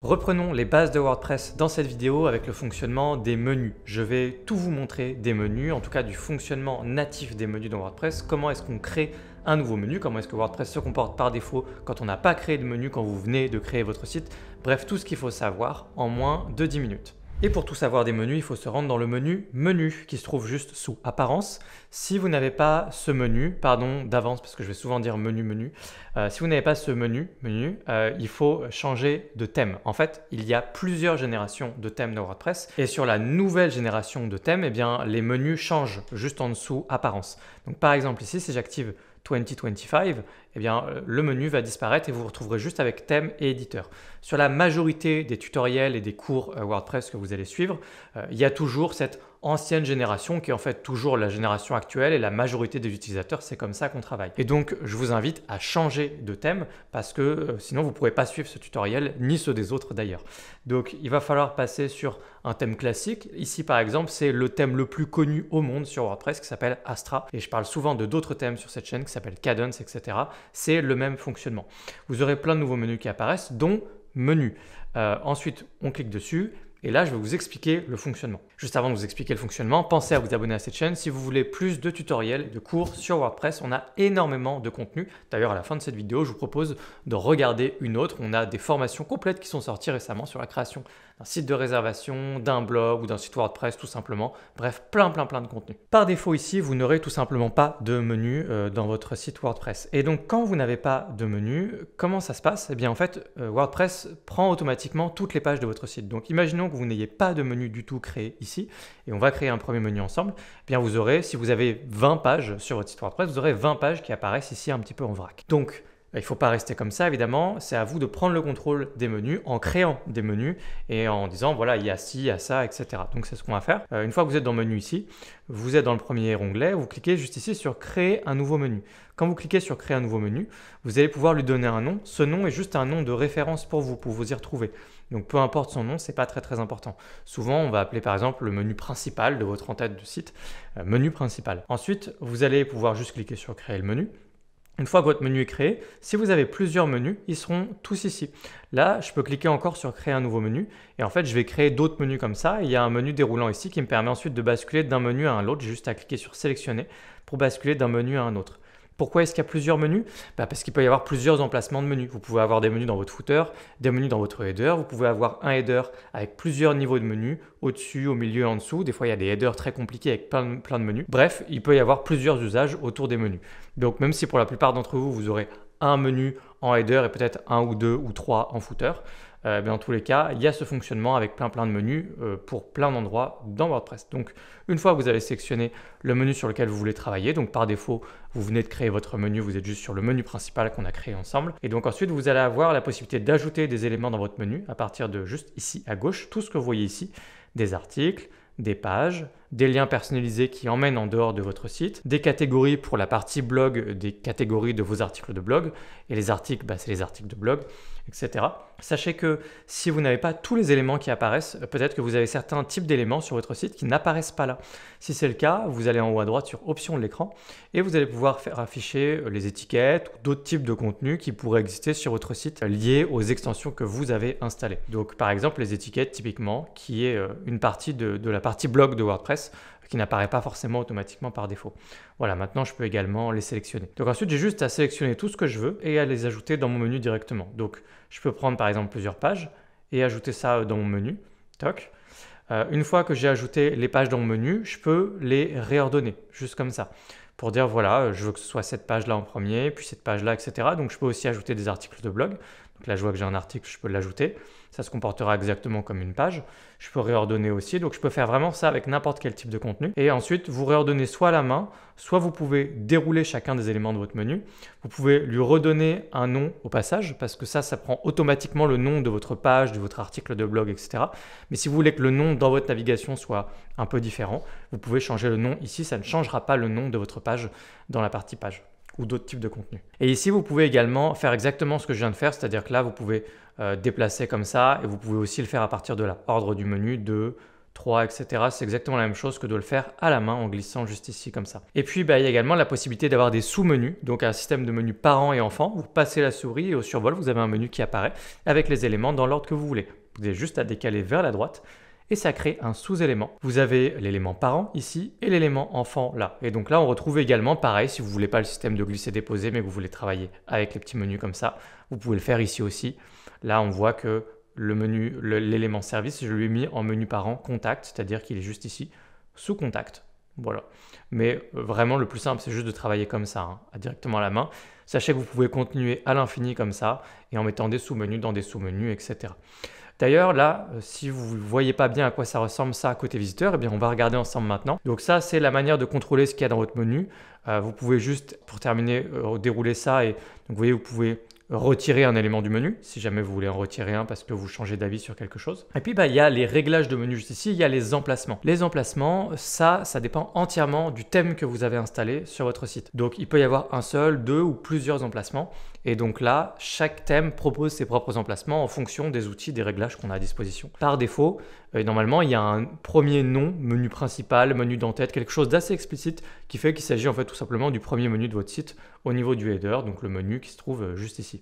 Reprenons les bases de WordPress dans cette vidéo avec le fonctionnement des menus. Je vais tout vous montrer des menus, en tout cas du fonctionnement natif des menus dans WordPress. Comment est-ce qu'on crée un nouveau menu, comment est-ce que WordPress se comporte par défaut quand on n'a pas créé de menu, quand vous venez de créer votre site. Bref, tout ce qu'il faut savoir en moins de 10 minutes. Et pour tout savoir des menus, il faut se rendre dans le menu Menu qui se trouve juste sous Apparence. Si vous n'avez pas ce menu, pardon d'avance parce que je vais souvent dire menu, si vous n'avez pas ce menu, il faut changer de thème. En fait, il y a plusieurs générations de thèmes dans WordPress et sur la nouvelle génération de thèmes, eh bien, les menus changent juste en dessous Apparence. Donc par exemple ici, si j'active 2025, eh bien, le menu va disparaître et vous vous retrouverez juste avec thème et éditeur. Sur la majorité des tutoriels et des cours WordPress que vous allez suivre, il y a toujours cette ancienne génération qui est en fait toujours la génération actuelle et la majorité des utilisateurs, c'est comme ça qu'on travaille. Et donc, je vous invite à changer de thème parce que sinon, vous ne pourrez pas suivre ce tutoriel ni ceux des autres d'ailleurs. Donc, il va falloir passer sur un thème classique. Ici, par exemple, c'est le thème le plus connu au monde sur WordPress qui s'appelle Astra. Et je parle souvent de d'autres thèmes sur cette chaîne qui s'appellent Kadence, etc. C'est le même fonctionnement. Vous aurez plein de nouveaux menus qui apparaissent, dont Menu. Ensuite, on clique dessus. Et là, je vais vous expliquer le fonctionnement. Juste avant de vous expliquer le fonctionnement, pensez à vous abonner à cette chaîne si vous voulez plus de tutoriels et de cours sur WordPress. On a énormément de contenu. D'ailleurs, à la fin de cette vidéo, je vous propose de regarder une autre. On a des formations complètes qui sont sorties récemment sur la création d'un site de réservation, d'un blog ou d'un site WordPress tout simplement. Bref, plein de contenu. Par défaut ici, vous n'aurez tout simplement pas de menu dans votre site WordPress. Et donc, quand vous n'avez pas de menu, comment ça se passe? Eh bien, en fait, WordPress prend automatiquement toutes les pages de votre site. Donc, imaginons que vous n'ayez pas de menu du tout créé ici, et on va créer un premier menu ensemble, eh bien vous aurez, si vous avez 20 pages sur votre site WordPress, vous aurez 20 pages qui apparaissent ici un petit peu en vrac. Donc, il ne faut pas rester comme ça, évidemment, c'est à vous de prendre le contrôle des menus en créant des menus et en disant, voilà, il y a ci, il y a ça, etc. Donc, c'est ce qu'on va faire. Une fois que vous êtes dans le menu ici, vous êtes dans le premier onglet, vous cliquez juste ici sur Créer un nouveau menu. Quand vous cliquez sur Créer un nouveau menu, vous allez pouvoir lui donner un nom. Ce nom est juste un nom de référence pour vous y retrouver. Donc, peu importe son nom, ce n'est pas très important. Souvent, on va appeler par exemple le menu principal de votre en-tête de site, menu principal. Ensuite, vous allez pouvoir juste cliquer sur Créer le menu. Une fois que votre menu est créé, si vous avez plusieurs menus, ils seront tous ici. Là, je peux cliquer encore sur Créer un nouveau menu et en fait, je vais créer d'autres menus comme ça. Et il y a un menu déroulant ici qui me permet ensuite de basculer d'un menu à un autre. J'ai juste à cliquer sur Sélectionner pour basculer d'un menu à un autre. Pourquoi est-ce qu'il y a plusieurs menus? Parce qu'il peut y avoir plusieurs emplacements de menus. Vous pouvez avoir des menus dans votre footer, des menus dans votre header. Vous pouvez avoir un header avec plusieurs niveaux de menus, au-dessus, au milieu, en dessous. Des fois, il y a des headers très compliqués avec plein de menus. Bref, il peut y avoir plusieurs usages autour des menus. Donc, même si pour la plupart d'entre vous, vous aurez un menu en header et peut-être un ou deux ou trois en footer, dans tous les cas, il y a ce fonctionnement avec plein de menus pour plein d'endroits dans WordPress. Donc, une fois que vous avez sélectionné le menu sur lequel vous voulez travailler, donc par défaut, vous venez de créer votre menu, vous êtes juste sur le menu principal qu'on a créé ensemble. Et donc ensuite, vous allez avoir la possibilité d'ajouter des éléments dans votre menu à partir de juste ici à gauche, tout ce que vous voyez ici, des articles, des pages, des liens personnalisés qui emmènent en dehors de votre site, des catégories pour la partie blog, des catégories de vos articles de blog, et les articles, c'est les articles de blog, etc. Sachez que si vous n'avez pas tous les éléments qui apparaissent, peut-être que vous avez certains types d'éléments sur votre site qui n'apparaissent pas là. Si c'est le cas, vous allez en haut à droite sur Options de l'écran et vous allez pouvoir faire afficher les étiquettes ou d'autres types de contenus qui pourraient exister sur votre site liés aux extensions que vous avez installées. Donc par exemple les étiquettes typiquement qui est une partie de la partie blog de WordPress qui n'apparaît pas forcément automatiquement par défaut. Voilà, maintenant je peux également les sélectionner. Donc ensuite, j'ai juste à sélectionner tout ce que je veux et à les ajouter dans mon menu directement. Donc je peux prendre par exemple plusieurs pages et ajouter ça dans mon menu. Toc. Une fois que j'ai ajouté les pages dans mon menu, je peux les réordonner, juste comme ça. Pour dire voilà, je veux que ce soit cette page-là en premier, puis cette page-là, etc. Donc je peux aussi ajouter des articles de blog. Donc là, je vois que j'ai un article, je peux l'ajouter. Ça se comportera exactement comme une page. Je peux réordonner aussi. Donc je peux faire vraiment ça avec n'importe quel type de contenu. Et ensuite, vous réordonnez soit à la main, soit vous pouvez dérouler chacun des éléments de votre menu. Vous pouvez lui redonner un nom au passage parce que ça prend automatiquement le nom de votre page, de votre article de blog, etc. Mais si vous voulez que le nom dans votre navigation soit un peu différent, vous pouvez changer le nom ici. Ça ne changera pas le nom de votre page dans la partie page ou d'autres types de contenus. Et ici, vous pouvez également faire exactement ce que je viens de faire, c'est-à-dire que là, vous pouvez déplacer comme ça et vous pouvez aussi le faire à partir de là. Ordre du menu 2, 3, etc. C'est exactement la même chose que de le faire à la main en glissant juste ici comme ça. Et puis, il y a également la possibilité d'avoir des sous-menus, donc un système de menus parents et enfants. Vous passez la souris et au survol, vous avez un menu qui apparaît avec les éléments dans l'ordre que vous voulez. Vous avez juste à décaler vers la droite et ça crée un sous-élément. Vous avez l'élément parent ici et l'élément enfant là. Et donc là, on retrouve également pareil, si vous ne voulez pas le système de glisser-déposer, mais que vous voulez travailler avec les petits menus comme ça, vous pouvez le faire ici aussi. Là, on voit que le menu, l'élément service, je lui ai mis en menu parent contact, c'est-à-dire qu'il est juste ici, sous contact. Voilà. Mais vraiment, le plus simple, c'est juste de travailler comme ça, directement à la main. Sachez que vous pouvez continuer à l'infini comme ça, et en mettant des sous-menus dans des sous-menus, etc. D'ailleurs, là, si vous ne voyez pas bien à quoi ça ressemble ça côté visiteur, eh bien, on va regarder ensemble maintenant. Donc ça, c'est la manière de contrôler ce qu'il y a dans votre menu. Vous pouvez juste, pour terminer, dérouler ça. Et donc, vous voyez, vous pouvez retirer un élément du menu, si jamais vous voulez en retirer un parce que vous changez d'avis sur quelque chose. Et puis, il y a les réglages de menu juste ici, il y a les emplacements. Les emplacements, ça dépend entièrement du thème que vous avez installé sur votre site. Donc, il peut y avoir un seul, deux ou plusieurs emplacements. Et donc là, chaque thème propose ses propres emplacements en fonction des outils, des réglages qu'on a à disposition. Par défaut, normalement, il y a un premier nom, menu principal, menu d'en-tête, quelque chose d'assez explicite qui fait qu'il s'agit en fait tout simplement du premier menu de votre site au niveau du header, donc le menu qui se trouve juste ici.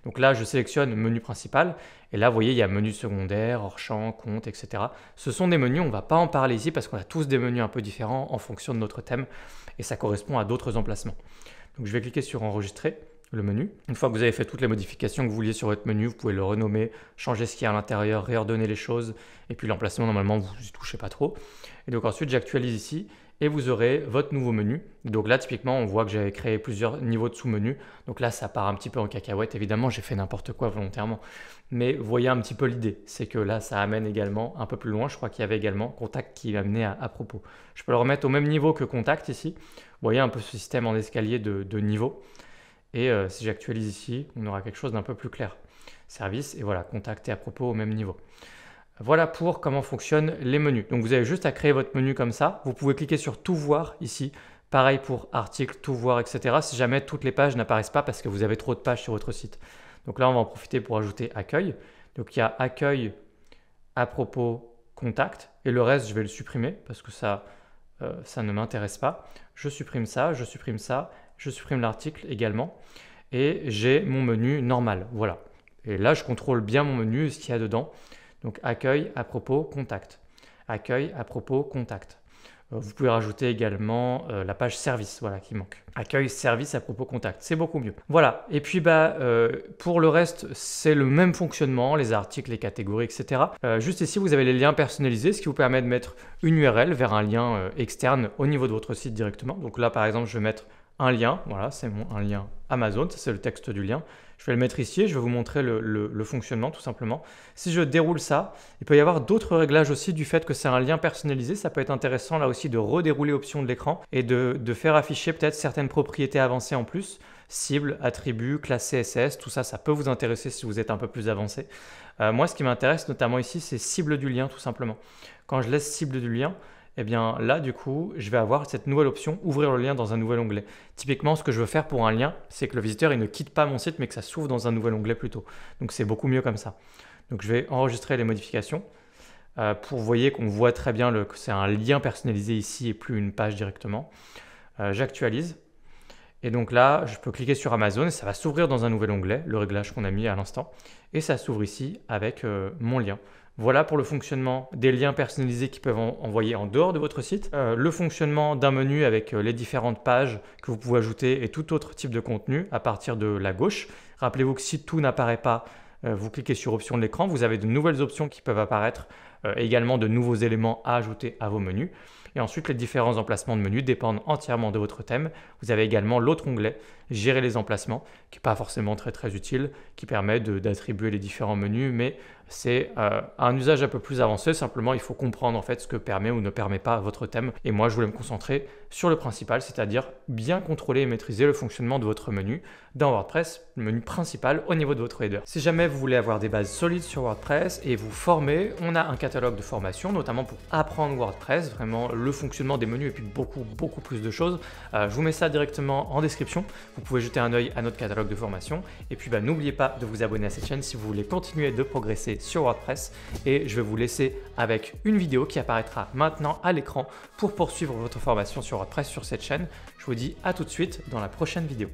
Donc là, je sélectionne menu principal et là, vous voyez, il y a menu secondaire, hors champ, compte, etc. Ce sont des menus, on ne va pas en parler ici parce qu'on a tous des menus un peu différents en fonction de notre thème et ça correspond à d'autres emplacements. Donc je vais cliquer sur enregistrer le menu. Une fois que vous avez fait toutes les modifications que vous vouliez sur votre menu, vous pouvez le renommer, changer ce qu'il y a à l'intérieur, réordonner les choses et puis l'emplacement, normalement, vous n'y touchez pas trop. Et donc ensuite, j'actualise ici et vous aurez votre nouveau menu. Donc là, typiquement, on voit que j'avais créé plusieurs niveaux de sous-menus. Donc là, ça part un petit peu en cacahuète. Évidemment, j'ai fait n'importe quoi volontairement. Mais vous voyez un petit peu l'idée. C'est que là, ça amène également un peu plus loin. Je crois qu'il y avait également contact qui amenait à propos. Je peux le remettre au même niveau que contact ici. Vous voyez un peu ce système en escalier de niveau. Et si j'actualise ici, on aura quelque chose d'un peu plus clair. Service et voilà, contact et à propos au même niveau. Voilà pour comment fonctionnent les menus. Donc vous avez juste à créer votre menu comme ça. Vous pouvez cliquer sur tout voir ici. Pareil pour article, tout voir, etc. Si jamais toutes les pages n'apparaissent pas parce que vous avez trop de pages sur votre site. Donc là, on va en profiter pour ajouter accueil. Donc il y a accueil, à propos, contact. Et le reste, je vais le supprimer parce que ça ne m'intéresse pas. Je supprime ça, je supprime ça. Je supprime l'article également et j'ai mon menu normal. Voilà. Et là, je contrôle bien mon menu et ce qu'il y a dedans. Donc, accueil, à propos, contact. Accueil, à propos, contact. Vous pouvez rajouter également la page service, voilà, qui manque. Accueil, service, à propos, contact. C'est beaucoup mieux. Voilà. Et puis, pour le reste, c'est le même fonctionnement, les articles, les catégories, etc. Juste ici, vous avez les liens personnalisés, ce qui vous permet de mettre une URL vers un lien externe au niveau de votre site directement. Donc là, par exemple, je vais mettre un lien, voilà, c'est un lien Amazon, ça c'est le texte du lien. Je vais le mettre ici et je vais vous montrer le fonctionnement tout simplement. Si je déroule ça, il peut y avoir d'autres réglages aussi du fait que c'est un lien personnalisé. Ça peut être intéressant là aussi de redérouler options de l'écran et de faire afficher peut-être certaines propriétés avancées en plus. Cible, attributs, classe CSS, tout ça, ça peut vous intéresser si vous êtes un peu plus avancé. Moi, ce qui m'intéresse notamment ici, c'est cible du lien tout simplement. Quand je laisse cible du lien, eh bien là, du coup, je vais avoir cette nouvelle option, ouvrir le lien dans un nouvel onglet. Typiquement, ce que je veux faire pour un lien, c'est que le visiteur il ne quitte pas mon site, mais que ça s'ouvre dans un nouvel onglet plutôt. Donc, c'est beaucoup mieux comme ça. Donc, je vais enregistrer les modifications pour, vous voyez, qu'on voit très bien que c'est un lien personnalisé ici et plus une page directement. J'actualise. Et donc là, je peux cliquer sur Amazon et ça va s'ouvrir dans un nouvel onglet, le réglage qu'on a mis à l'instant. Et ça s'ouvre ici avec mon lien. Voilà pour le fonctionnement des liens personnalisés qui peuvent envoyer en dehors de votre site. Le fonctionnement d'un menu avec les différentes pages que vous pouvez ajouter et tout autre type de contenu à partir de la gauche. Rappelez-vous que si tout n'apparaît pas, vous cliquez sur options de l'écran, vous avez de nouvelles options qui peuvent apparaître, également de nouveaux éléments à ajouter à vos menus. Et ensuite, les différents emplacements de menus dépendent entièrement de votre thème. Vous avez également l'autre onglet, gérer les emplacements, qui n'est pas forcément très utile, qui permet d'attribuer les différents menus, mais c'est un usage un peu plus avancé. Simplement, il faut comprendre en fait ce que permet ou ne permet pas votre thème. Et moi, je voulais me concentrer sur le principal, c'est-à-dire bien contrôler et maîtriser le fonctionnement de votre menu dans WordPress, le menu principal au niveau de votre header. Si jamais vous voulez avoir des bases solides sur WordPress et vous former, on a un catalogue catalogue de formation, notamment pour apprendre WordPress, vraiment le fonctionnement des menus et puis beaucoup plus de choses. Je vous mets ça directement en description. Vous pouvez jeter un œil à notre catalogue de formation. Et puis n'oubliez pas de vous abonner à cette chaîne si vous voulez continuer de progresser sur WordPress. Et je vais vous laisser avec une vidéo qui apparaîtra maintenant à l'écran pour poursuivre votre formation sur WordPress sur cette chaîne. Je vous dis à tout de suite dans la prochaine vidéo.